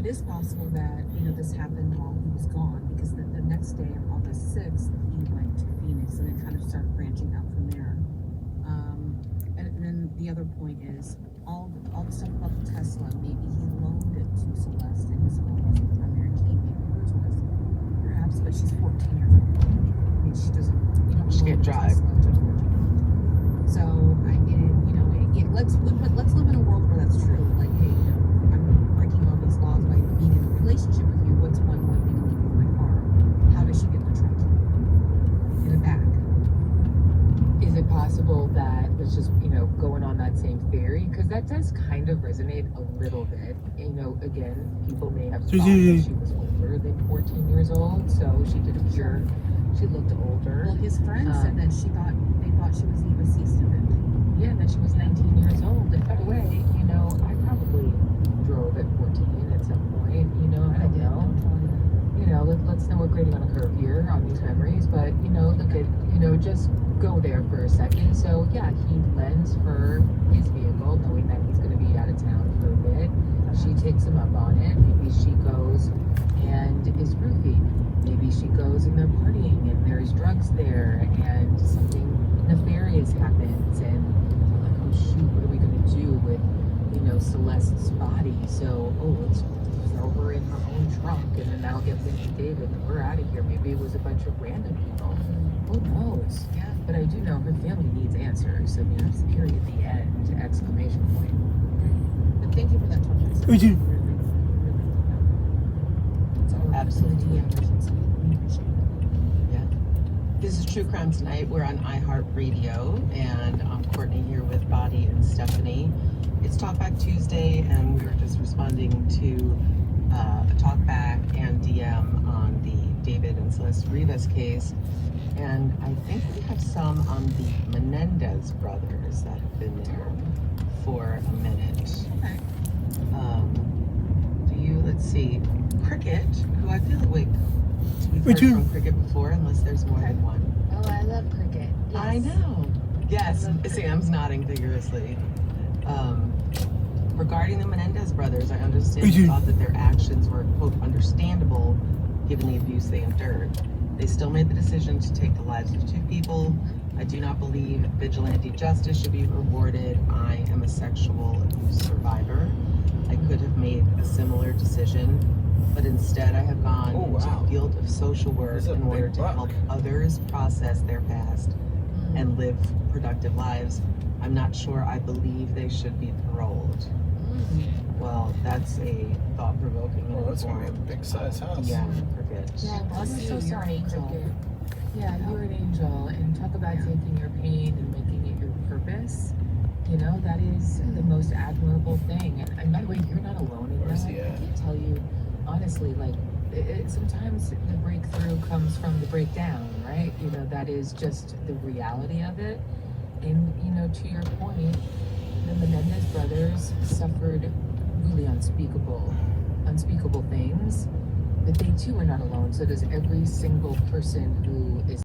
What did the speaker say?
is possible that, this happened while he was gone, because the next day, on August 6th, he went to Phoenix and then kind of started branching out from there. And then the other point is all the stuff about the Tesla. Maybe he loaned it to Celeste, and his phone wasn't the primary key. Maybe hers was, perhaps. But she's 14 years old. I mean, she doesn't. She can't drive. So let's live in a world where that's true. Like, hey, I'm breaking all these laws by being in a relationship with you. What's one more thing to leave in my car? How does she get the truck in the back? Is it possible that it's just, going on that same theory? Because that does kind of resonate a little bit. Again, people may have thought that she was older than 14 years old, so she did appear, she looked older. Well, his friend said that they thought she was Eva C. student. Yeah, that she was 19 years old. And by the way, I probably drove at 14 at some point. I don't know. Let's know we're grading on a curve here on these memories, but look at, just go there for a second. So yeah, he lends her his vehicle knowing that he's going to be out of town for a bit. She takes him up on it. Maybe she goes and is roofied. Maybe she goes and they're partying and there's drugs there and something nefarious happens, and they're like, oh shoot, what are we going to do with Celeste's body? So let's throw her in her own trunk and then that'll get linked to David and we're out of here. Maybe it was a bunch of random people. Who knows? Yeah, but I do know her family needs answers. I mean, that's period, the end, exclamation point. But thank you for that topic. Really, Absolutely. Yeah. This is True Crime Tonight. We're on iHeartRadio, and I'm Courtney here with Body and Stephanie. It's Talkback Tuesday, and we were just responding to a Talkback and DM on the David and Celeste Rivas case. And I think we have some on the Menendez brothers that have been there for a minute. Okay. Let's see, Cricket, who I feel like we've heard from Cricket before, unless there's more than one. Oh, I love cricket. Yes. I know. Yes, Sam's nodding vigorously. Regarding the Menendez brothers, I understand they thought that their actions were, quote, understandable given the abuse they endured. They still made the decision to take the lives of two people. I do not believe vigilante justice should be rewarded. I am a sexual abuse survivor. I could have made a similar decision, but instead I have gone into the field of social work in order to help others process their past and live productive lives. I'm not sure I believe they should be paroled. Well, that's a thought-provoking. Oh, that's gonna be a big-size house. Yeah, Cricket. Yeah, I'm so sorry, Cricket. Yeah, Yeah. you're an angel, and talk about taking your pain and making it your purpose. That is the most admirable thing. And by the way, you're not alone in that. I can tell you, honestly, like, sometimes the breakthrough comes from the breakdown, right? That is just the reality of it. And, to your point, the Menendez brothers suffered really unspeakable things, but they too are not alone. So does every single person who is